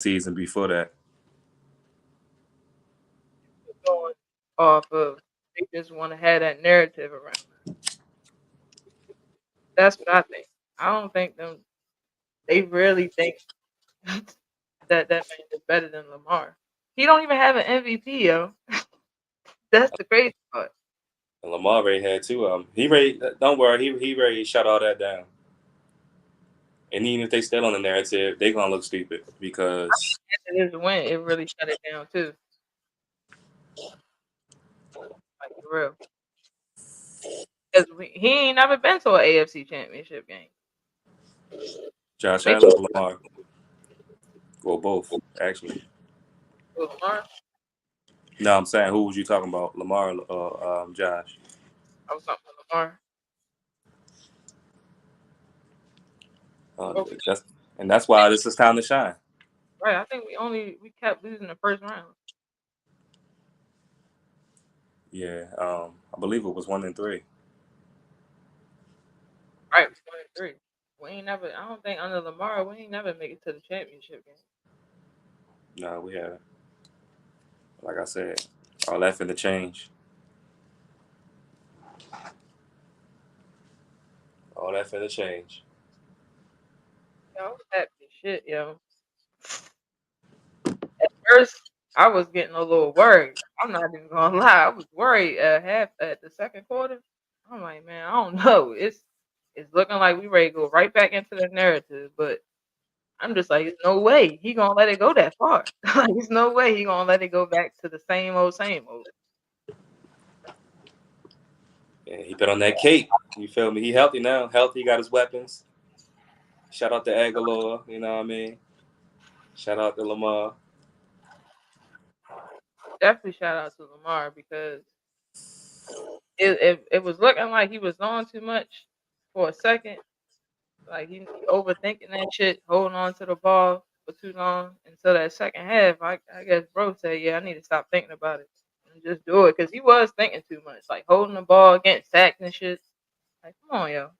season before that. Going off of they just want to have that narrative around. That's what I think. I don't think them. They really think that man is better than Lamar. He don't even have an MVP, yo. That's the crazy part. And Lamar Ray had two of them. He ready. Don't worry. He ready to shut all that down. And even if they still on the narrative, they gonna look stupid because It is a win. It really shut it down too. Like for real. Because he ain't never been to an AFC Championship game. Josh Maybe Allen or Lamar, well, both actually. with Lamar. No, I'm saying who was you talking about, Lamar or Josh? I was talking about Lamar. Oh, That's, and that's why this is time to shine. right. I think we kept losing the first round. Yeah, I believe it was 1-3. Right, 23. We ain't never. I don't think under Lamar we ain't never make it to the championship game. No, we had, like I said, all that finna change. All that finna change. Yo, I was happy as shit, yo. At first, I was getting a little worried. I'm not even gonna lie. I was worried at the second quarter. I'm like, man, I don't know. It's looking like we ready to go right back into the narrative, but I'm just like, there's no way he gonna let it go that far. Like, there's no way he gonna let it go back to the same old, same old. And he put on that cape. You feel me? He healthy now. Healthy, got his weapons. Shout out to Aguilar. You know what I mean? Shout out to Lamar. Definitely shout out to Lamar because it was looking like he was on too much for a second. Like he overthinking that shit, holding on to the ball for too long until that second half. I guess bro said, yeah, I need to stop thinking about it and just do it because he was thinking too much, like holding the ball, getting sacked and shit. Like, come on, yo.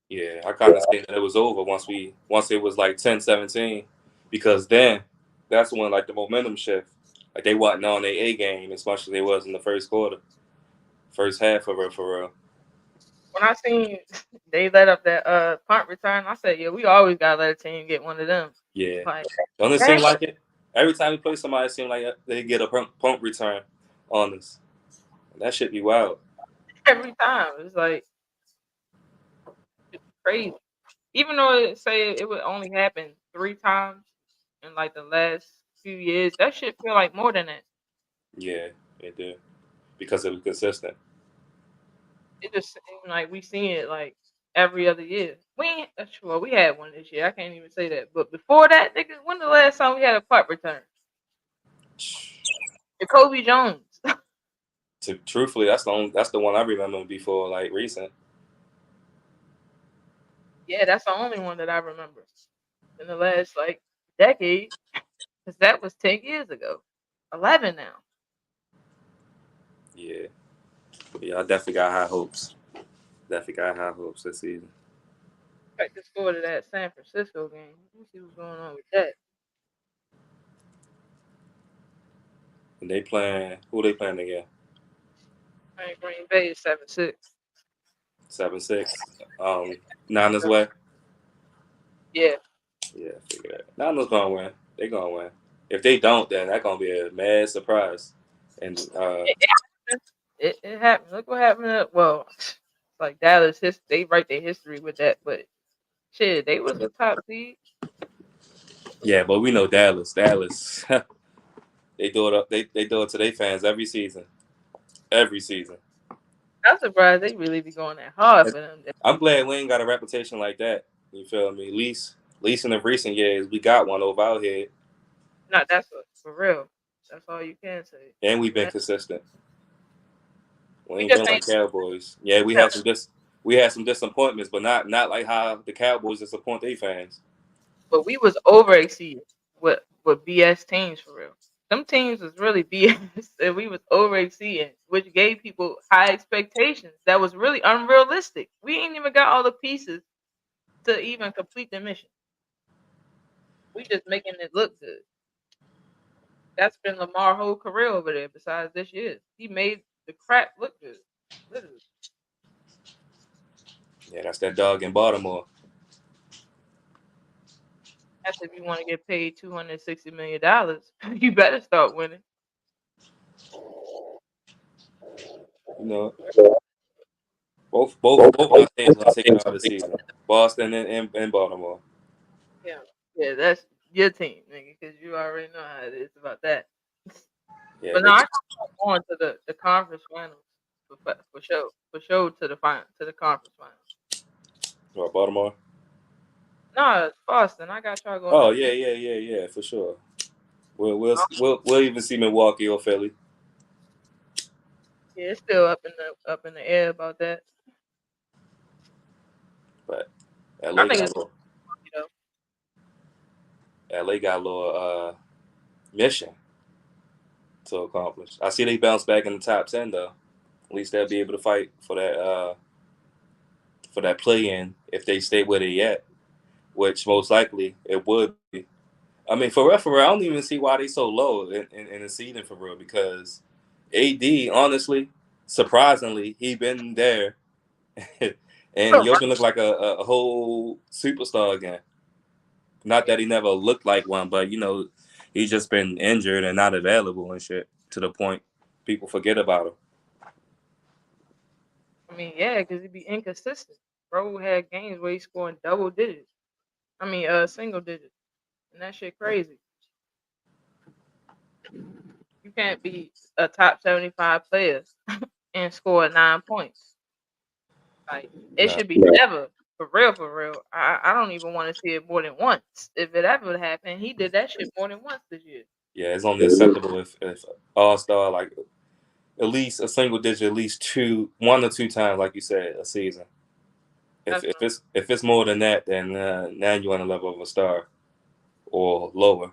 Yeah, I kind of think that it was over once it was like 10-17, because then that's when like the momentum shift. Like they wasn't on their A game as much as they was in the first quarter, first half for real, for real. When I seen they let up that punt return, I said, yeah, we always gotta let a team get one of them. Yeah, Like, don't it dang, seem like it? Every time we play somebody, it seem like they get a punt return on us. That should be wild. every time it's like it's crazy. Even though it say it would only happen 3 times in like the last few years, that shit feel like more than that. Yeah, it did because it was consistent. It just seemed like we seen it like every other year. We ain't, well, we had one this year. I can't even say that. But before that, nigga, when the last time we had a punt return? Jacoby Jones. Truthfully, that's the one I remember before like recent. Yeah, that's the only one that I remember in the last like decade, because that was 10 years ago, 11 now. Yeah, yeah, I definitely got high hopes. Definitely got high hopes this season. Back to score to that San Francisco game. Let's see what's going on with that. And they playing who they playing again? I think Green Bay is 7-6. 7-6. Niners way. Yeah, Yeah, I figure that. Niners gonna win. They gonna win. If they don't, then that gonna be a mad surprise. And it, it happened. It happened. Look what happened. Well, like Dallas, they write their history with that, but shit, they was a top seed. yeah, but we know Dallas. Dallas, they do it up. They do it to their fans every season. Every season. I'm surprised they really be going that hard And for them. I'm glad we ain't got a reputation like that. You feel me? At least in the recent years, we got one over our head, Not for real. That's all you can say. and we've been Man, consistent. We we ain't just been like ain't. Cowboys. Yeah, No, we had some disappointments, but not like how the Cowboys disappoint their fans. but we was overexceeded with BS teams for real. Some teams was really BS, and we was overexceeding, which gave people high expectations. That was really unrealistic. We ain't even got all the pieces to even complete the mission. We just making it look good. That's been Lamar's whole career over there. Besides this year, he made the crap look good. Literally, Yeah, that's that dog in Baltimore. that's if you want to get paid $260 million, you better start winning. You know, both my teams gonna take it out this season. Boston and Baltimore. Yeah, yeah, that's your team, nigga, because you already know how it is about that. Yeah, But no, I got going to the conference finals for sure to the final to the conference finals. Baltimore. No, it's Boston. I got y'all going to Oh the yeah, East. yeah, yeah, yeah, for sure. We'll even see Milwaukee or Philly, Yeah, it's still up in the air about that. but I LA think got it's a little you know. LA got a little mission to accomplish. I see they bounce back in the top 10 though. At least they'll be able to fight for that play in if they stay where they at, which most likely it would be. I mean, for real, I don't even see why they so low in the season for real because AD, honestly, surprisingly, he been there and Yo been look like a whole superstar again. Not Yeah, that he never looked like one, but he's just been injured and not available and shit to the point people forget about him. I mean, yeah, because he be inconsistent. Bro had games where he's scoring double digits. I mean, single digits, and that shit crazy. You can't be a top 75 player and score 9 points. Like it No, should be never for real, for real. I don't even want to see it more than once. If it ever happened, he did that shit more than once this year. yeah, it's only acceptable if All Star like at least a single digit, at least 1 or 2 times, like you said, a season. If That's if it's if it's more than that, then now you're on the level of a star or lower,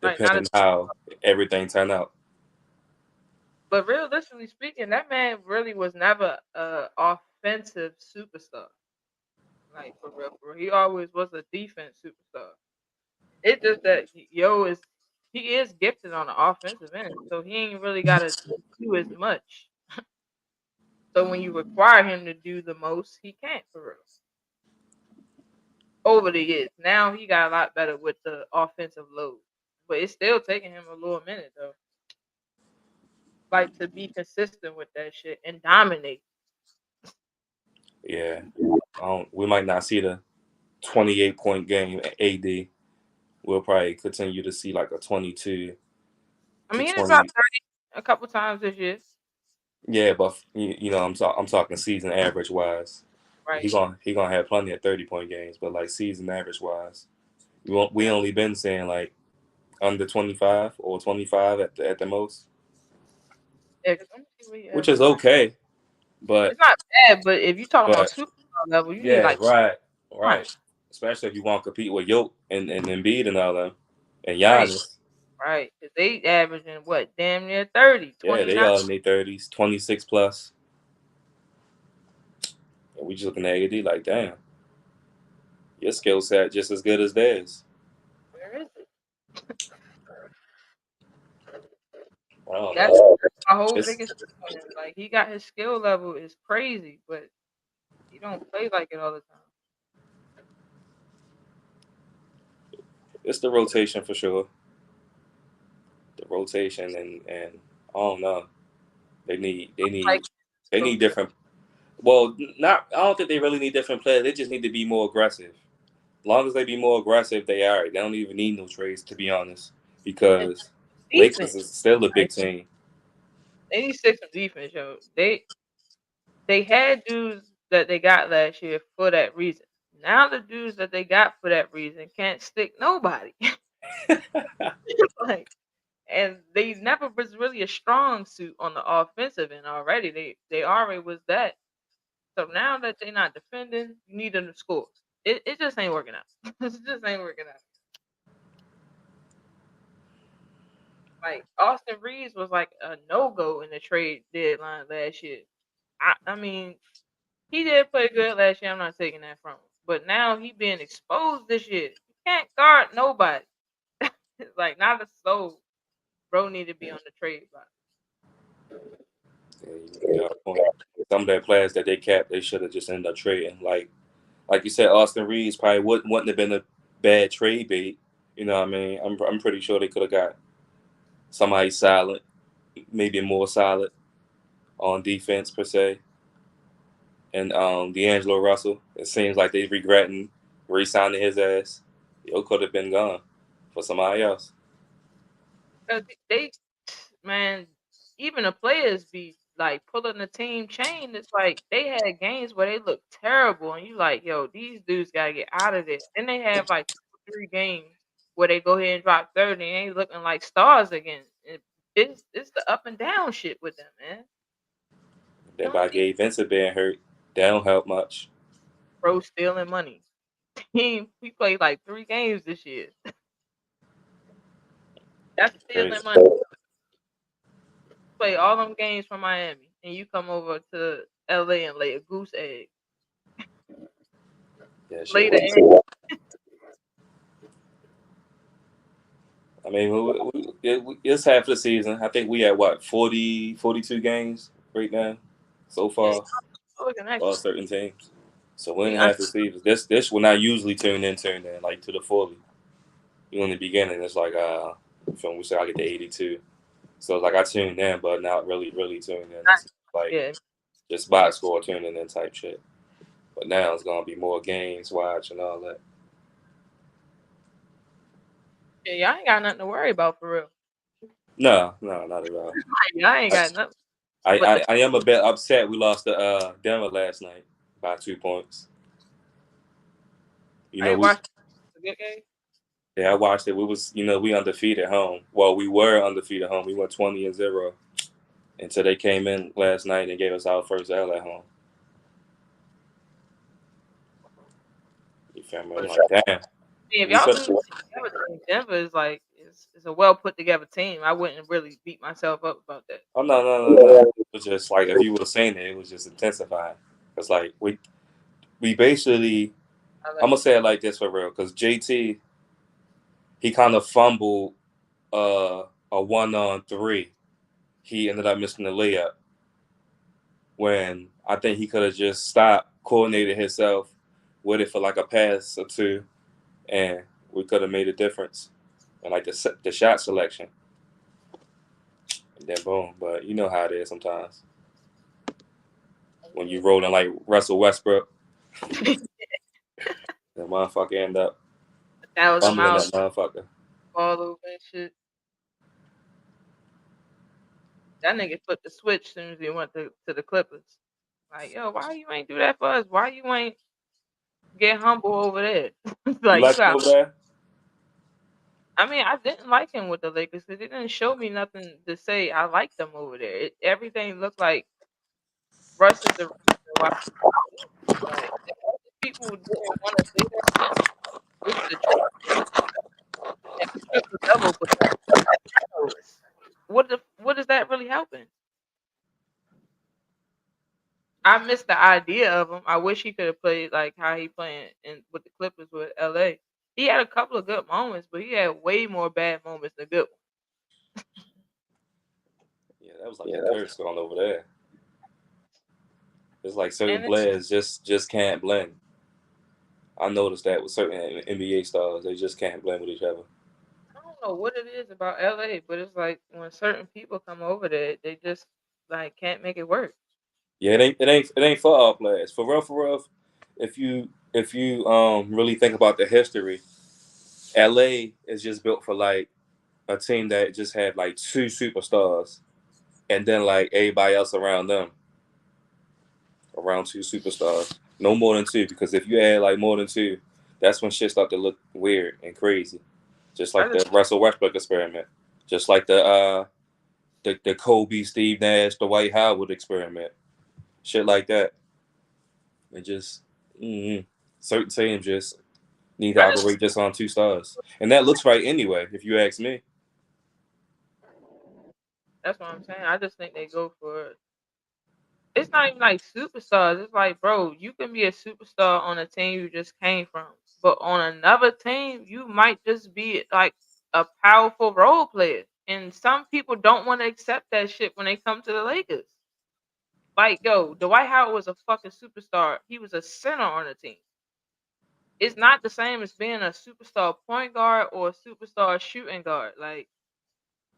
right. Not a, depending how everything turned out. but realistically speaking, that man really was never a offensive superstar. Like for real, for real. He always was a defense superstar. It's just that he is gifted on the offensive end, so he ain't really got to do as much. So when you require him to do the most, he can't for real. Over the years, now he got a lot better with the offensive load, but it's still taking him a little minute though, like to be consistent with that shit and dominate. Yeah, we might not see the 28-point game at AD. We'll probably continue to see like a 22 I to mean, he 20. dropped 30 a couple times this year, Yeah, but I'm talking season average wise. right? He gonna have plenty of 30-point games, but like season average wise, we Yeah, only been saying like under 25 or 25 at the most, yeah. 'Cause let me see what he which is averaged. okay. But It's not bad, but if you talking about but superstar level, you need yeah, like right, 20. right. Especially if you want to compete with Yoke and Embiid and all them and Right, Giannis. right. Because they averaging what, damn near 30, Yeah, they 29. all in their 30s, 26 plus. And we just looking at AD like, damn, your skill set just as good as theirs. Where is it? I don't That's know. my whole It's biggest thing with him. Like he got his skill level is crazy, but he don't play like it all the time. it's the rotation for sure. The rotation and I don't know. They need they Like need they so need different. Well, not. I don't think they really need different players. They just need to be more aggressive. As long as they be more aggressive, they are. They don't even need no trades, to be honest, and because defense. Lakers is still a Like big team. they need six some defense, yo. They had dudes that they got last year for that reason. Now the dudes that they got for that reason can't stick nobody. Like and they never was really a strong suit on the offensive end already. They already was that. So now that they're not defending, you need them to score. It just ain't working out. It just ain't working out. Like Austin Reeves was like a no go in the trade deadline last year. I mean, he did play good last year. I'm not taking that from him. But now he being exposed this year. You can't guard nobody. Like not a soul. Bro need to be on the trade block. Yeah, you got a point. Some of their players that they kept, they should have just ended up trading. Like you said, Austin Reeves probably wouldn't have been a bad trade bait. You know what I mean? I'm pretty sure they could have got somebody solid, maybe more solid on defense per se. And D'Angelo Russell, it seems like they're regretting re-signing his ass. He could have been gone for somebody else. 'Cause they man, even the players be like pulling the team chain. It's like they had games where they look terrible, and you like, yo, these dudes gotta get out of there. Then they have like 2 or 3 games where they go ahead and drop 30 and ain't looking like stars again. It's the up and down shit with them, man. You Then don't by see Gabe Vincent being hurt, that don't help much. bro stealing money. Team, we played like 3 games this year. That's Crazy. stealing money. Play all them games from Miami, and you come over to LA and lay a goose egg. Yeah, shit Lay the was. egg. I mean, it's half the season. I think we at what 40, 42 games right now so Yeah, far looking for excellent. certain teams. So we're We in un- half the season. This will not usually turn in like to the 40. You know, in the beginning, it's like from we say I get to 82. So it's like I tuned in, but not really tuned in. not, It's like yeah, just box score tuning in type shit. But now it's gonna be more games watch and all that. yeah, y'all ain't got nothing to worry about for real. No, not at all. Like, y'all ain't I, got nothing. I, But I, I am a bit upset we lost to Denver last night by 2 points. You I know, ain't we watched the good game. yeah, I watched it. We was we undefeated home. Well, we were undefeated home. We went 20-0 until they came in last night and gave us our first L at home. You feel me? I'm But like, damn. if We y'all could. lose to Denver, then Denver is like it's a well put together team. I wouldn't really beat myself up about that. Oh no. It was just like if you would have seen it, it was just intensifying. It's like we basically. I I'm like gonna say it like this for real, because JT he kind of fumbled a 1-on-3. He ended up missing the layup when I think he could have just stopped, coordinated himself with it for like a pass or two, and we could have made a difference. And like the shot selection, and then boom. But you know how it is sometimes when you rolling like Russell Westbrook, the motherfucker end up 1,000 fumbling miles that motherfucker. all over and shit. That nigga flipped the switch as soon as he went to the Clippers. Like, yo, why you ain't do that for us? Why you ain't get humble over there? You Like you like him got. over there? I mean, I didn't like him with the Lakers because it didn't show me nothing to say I liked them over there. Everything looked like Russ is the reason why. Like if other people didn't want to say that, go to the trade and be triple double, but what is that really helping? I missed the idea of him. I wish he could have played like how he playing in with the Clippers with LA. He had a couple of good moments, but he had way more bad moments than good Yeah, that was like a curse going over there. It's like certain ones. players just can't blend. I noticed that with certain NBA stars, they just can't blend with each other. I don't know what it is about LA, but it's like when certain people come over there, they just like can't make it work. Yeah, it ain't for all players. For real. If you really think about the history, LA is just built for like a team that just had like two superstars, and then like everybody else around them, around two superstars. No more than two, because if you add like more than two, that's when shit start to look weird and crazy. Just I like just the Russell Westbrook experiment. Just like the Kobe, Steve Nash, the Dwight Howard experiment. Shit like that. And just certain teams just need to I just operate just on two stars. And that looks right anyway, if you ask me. that's what I'm saying. I just think they go for it's not even like superstars. It's like, bro, you can be a superstar on a team you just came from, but on another team, you might just be like a powerful role player. And some people don't want to accept that shit when they come to the Lakers. Like, yo, Dwight Howard was a fucking superstar. He was a center on the team. It's not the same as being a superstar point guard or a superstar shooting guard. Like,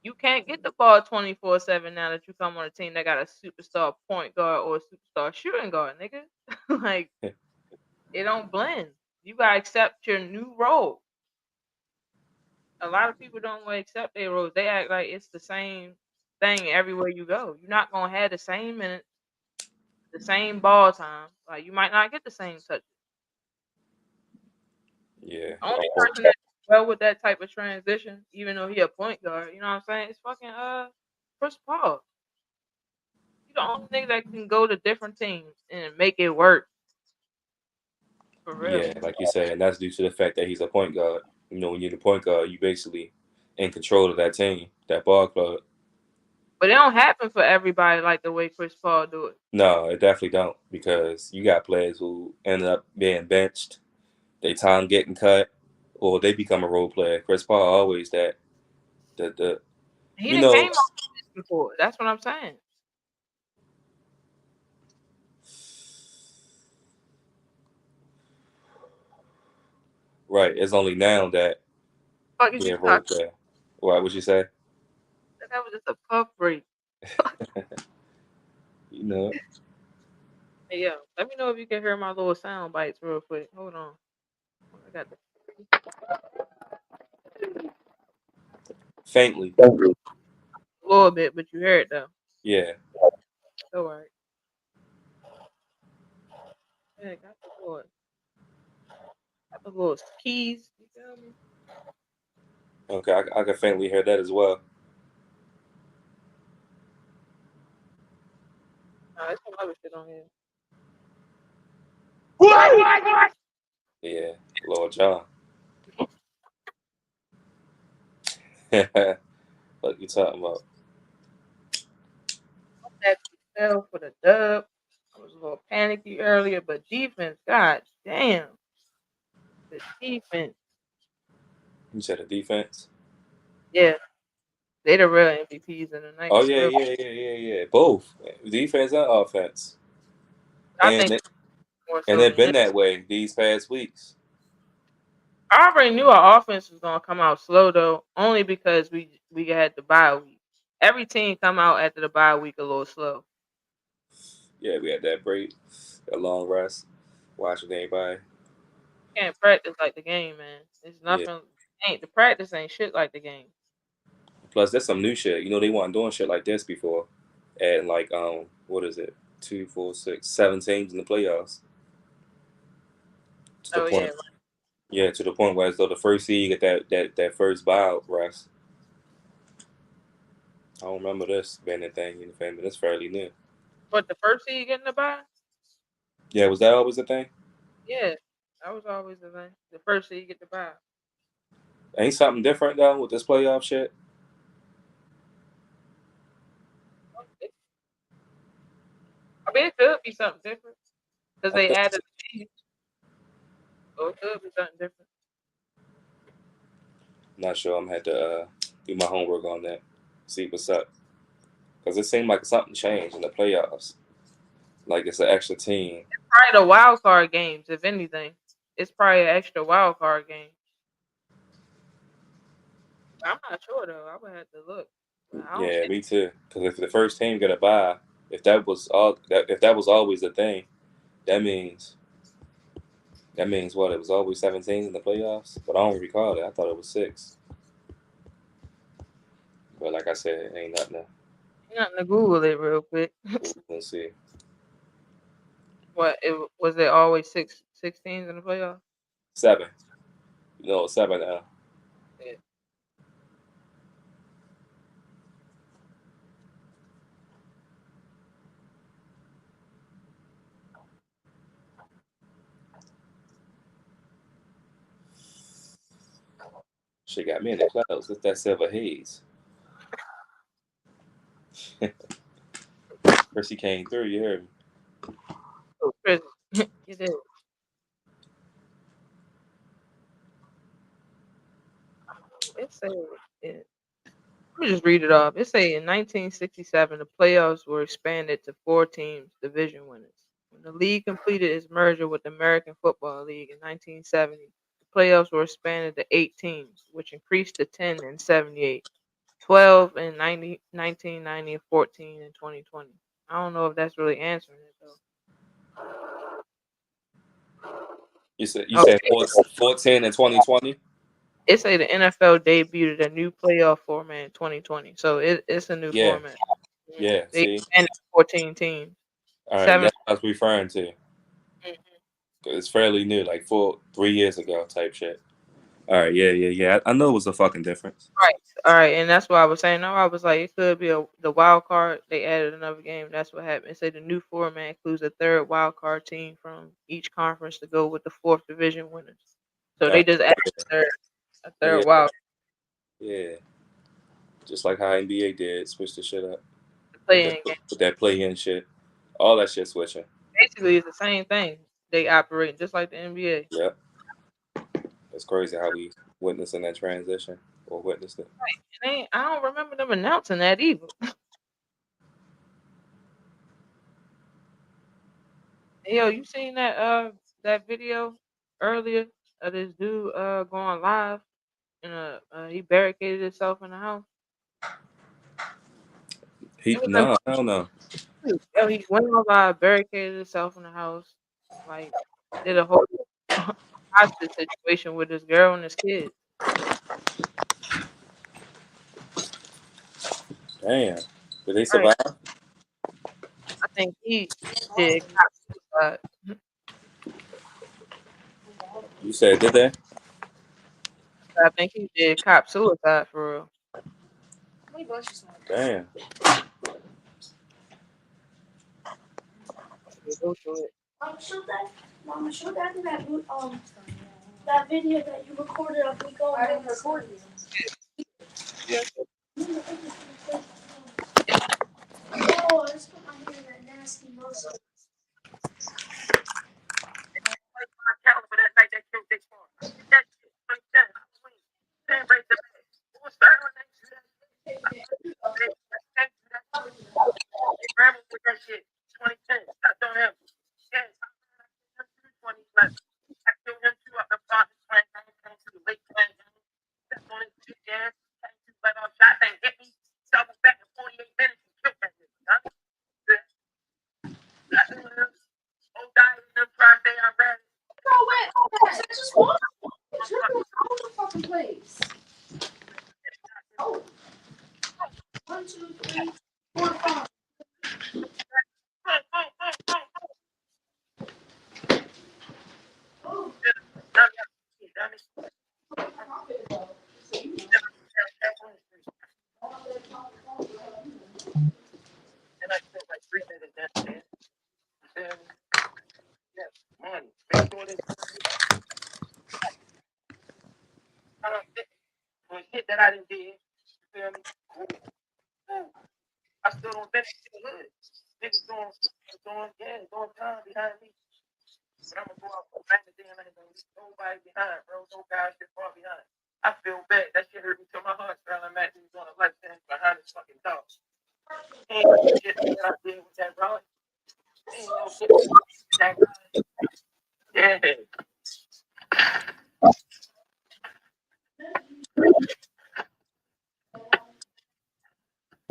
you can't get the ball 24/7 now that you come on a team that got a superstar point guard or a superstar shooting guard, nigga. Like, it don't blend. You gotta accept your new role. A lot of people don't want to accept their roles. They act like it's the same thing everywhere you go. You're not gonna have the same minutes, the same ball time. Like, you might not get the same touch. Yeah. Only person that well with that type of transition, even though he a point guard, you know what I'm saying? It's fucking Chris Paul. He's the only nigga that can go to different teams and make it work for real. Yeah, like you said, and that's due to the fact that he's a point guard. You know, when you're the point guard, you basically in control of that team, that ball club. But it don't happen for everybody like the way Chris Paul do it. No, it definitely don't because you got players who ended up being benched, they time getting cut, or they become a role player. Chris Paul always that the He you done know came off this before. That's what I'm saying. right. It's only now that Fuck is he you a role talking? player. Why would you say? That was just a puff break. You know, Hey, yo, let me know if you can hear my little sound bites real quick. Hold on. I got the faintly. a little bit, but you hear it though. Yeah. All right. Yeah, got the little keys. You feel me? Okay, I can faintly hear that as well. Nah, there's some other shit on here. Yeah, Lord John. What you talking about? That fell for the dub. I was a little panicky earlier, but defense, god damn, the defense. You said the defense. Yeah, they the real MVPs in the night Oh for yeah, real. yeah. Both defense and offense, I and think more and so they've than been him. that way these past weeks. I already knew our offense was gonna come out slow though, only because we had the bye week. Every team come out after the bye week a little slow. Yeah, we had that break, a long rest, watching everybody. Can't practice like the game, man. It's Yeah. nothing. Ain't the practice ain't shit like the game. Plus, that's some new shit. You know, they weren't doing shit like this before. And like, what is it? 2, 4, 6, 7 teams in the playoffs. To the Oh yeah, point, yeah, to the point where as though the first seed get that first buyout rest. I don't remember this being a thing in the family. That's fairly new. but the first seed getting the bye. Yeah, was that always a thing? Yeah, that was always the thing. The first seed get the bye. Ain't something different though with this playoff shit? I mean, it could be something different because I they think added a team, so it could be something different. not sure. I'm gonna have to do my homework on that. See what's up. Because it seemed like something changed in the playoffs. Like it's an extra team. Probably the wild card games, if anything. It's probably an extra wild card game. I'm not sure though. I would have to look. But I don't Yeah, see. me too. Because if the first team got a bye, if that was always the thing, that means what? It was always 17 in the playoffs. But I don't recall that. I thought it was 6. But like I said, it ain't nothing. Nothing to Google it real quick. We'll see. What it was it always 16s in the playoffs? 7. You know, 7 now. Yeah. She got me in the clouds. It's that silver haze. First he came through. You heard me. Oh, Chris, it is. It said it, let me just read it off. It say in 1967 the playoffs were expanded to 4 teams, division winners. When the league completed its merger with the American Football League in 1970, the playoffs were expanded to 8 teams, which increased to 10 in 78, 12 in 1990, and 14 in 2020. I don't know if that's really answering it though. You Oh, said 14 in 2020. it say the NFL debuted a new playoff format in 2020, so it's a new Yeah, format. Mhm. yeah. They See, expanded to 14 teams. all right, Seven. that's what I was referring to. Mhm. It's fairly new, like 3 years ago type shit. All right, yeah, yeah, yeah. I know it was a fucking difference. Right. All right, and that's why I was saying. No, I was like, it could be the wild card. They added another game. That's what happened. It said the new format includes a third wild card team from each conference to go with the fourth division winners. So Uh, they just added a third yeah, wild yeah. Just like how NBA did, switch the shit up with playing game. that play-in shit. All that shit switching. Basically, it's the same thing. They operate just like the NBA. Yep, it's crazy how we witnessing that transition or witnessed it. I don't remember them announcing that either. Hey, yo, you seen that video earlier of this dude going live and he barricaded himself in the house. It was in No, I don't know. yo, he went on live, barricaded himself in the house, like did a whole hostage situation with this girl and his kids. Damn, did they Right. survive? I think he did cop suicide. You said did they? I think he did cop suicide for real. Damn. Yeah, go through it. Show that, Mama, show that in that video that you recorded of me going. I didn't record it. Yeah. Oh, I just put my hand in that nasty muscle. No, wait, I just want to hold the fucking place. Oh, 1, 2, 3, 4, 5. Oh,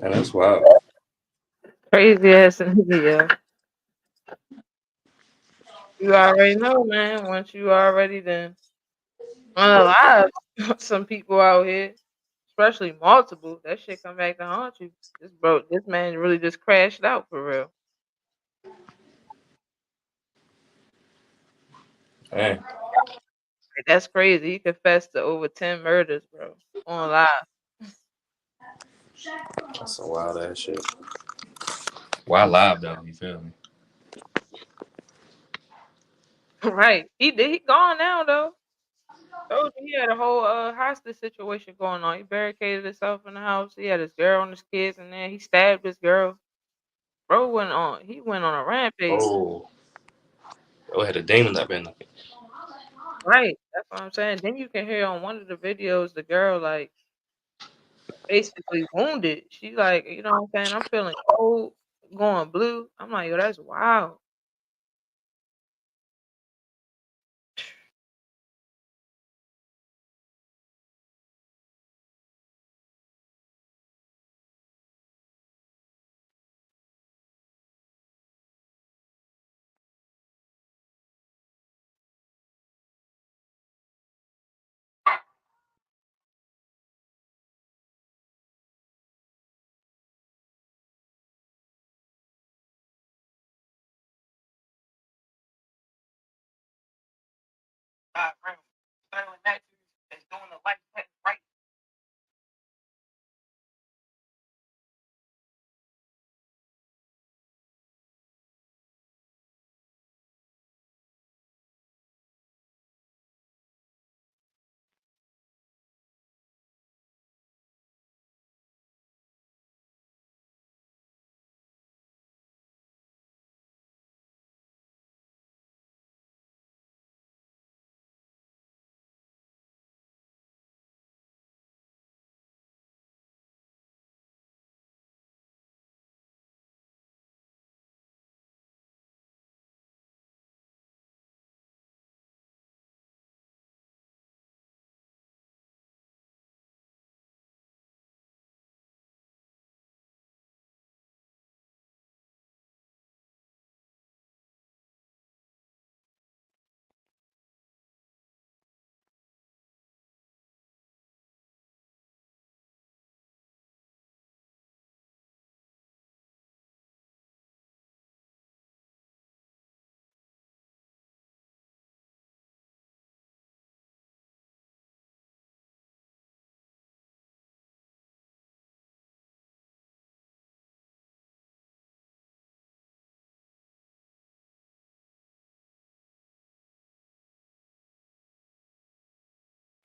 Man, that's wild. Crazy ass nigga, yeah. You already know, man. Once you already done unalive some people out here, especially multiple, that shit come back to haunt you. This man really just crashed out for real. Damn, Like, that's crazy. He confessed to over 10 murders, bro, on live. that's some wild ass shit. Why live though? You feel me? Right. He did. He gone now though. Told you he had a whole hostage situation going on. He barricaded himself in the house. He had his girl and his kids in there. He stabbed his girl. Bro went on. He went on a rampage. Oh, had a demon up in there. Right. That's what I'm saying. Then you can hear on one of the videos the girl like basically wounded. She like, you know what I'm saying? I'm feeling cold, going blue. I'm like, yo, that's wild.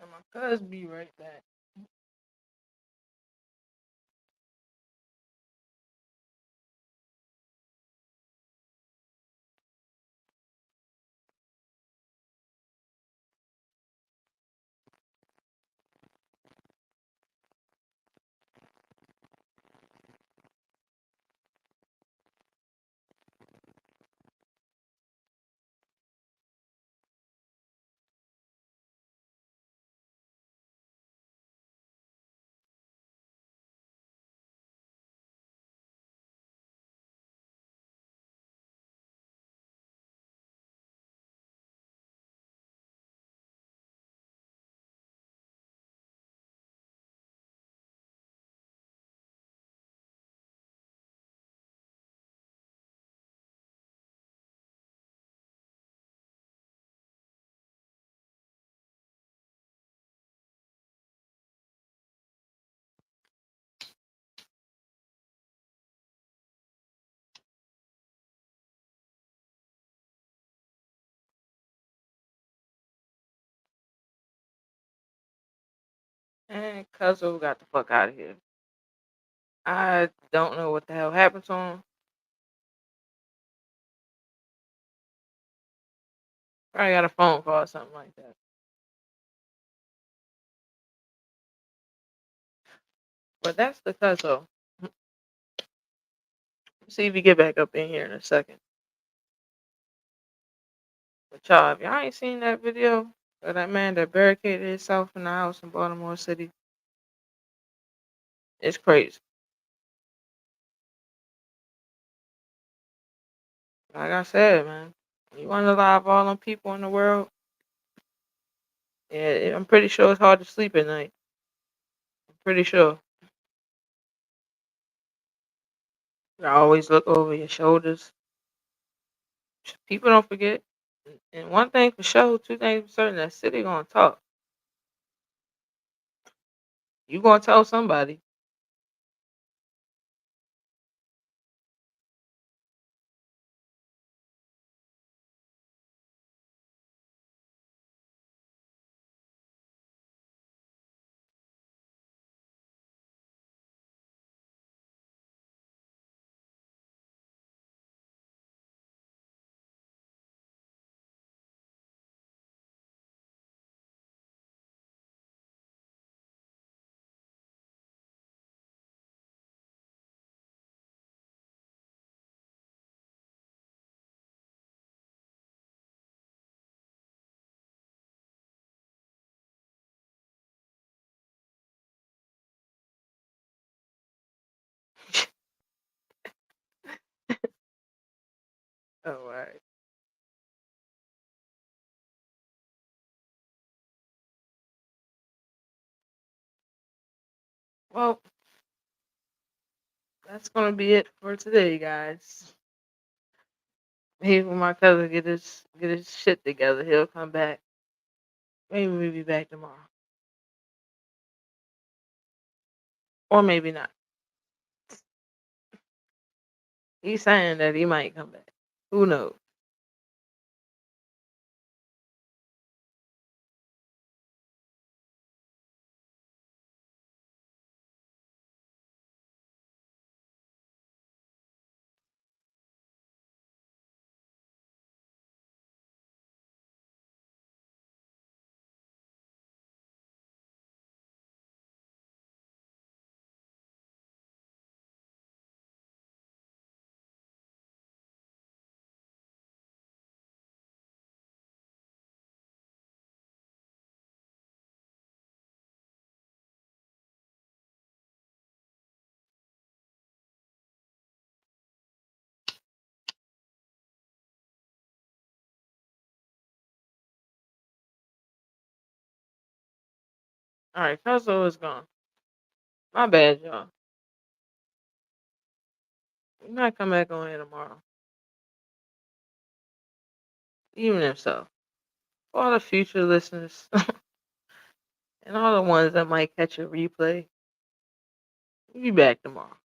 And my cuz be right back. And Cuzo got the fuck out of here. I don't know what the hell happened to him. Probably got a phone call or something like that. But that's the Cuzo. See if you get back up in here in a second. But y'all, if y'all ain't seen that video of that man that barricaded himself in the house in Baltimore City, it's crazy. Like I said, man, you want to lie of all them people in the world, yeah, I'm pretty sure it's hard to sleep at night. I'm pretty sure. You always look over your shoulders. People don't forget. And one thing for sure, two things for certain, that city gonna talk. You gonna tell somebody. Well, that's gonna be it for today, guys. Maybe when my cousin get his shit together, he'll come back. Maybe we'll be back tomorrow, or maybe not. He's saying that he might come back. Who knows? All right, Cuzo is gone. My bad, y'all. We might come back on here tomorrow. Even if so, for all the future listeners and all the ones that might catch a replay, we'll be back tomorrow.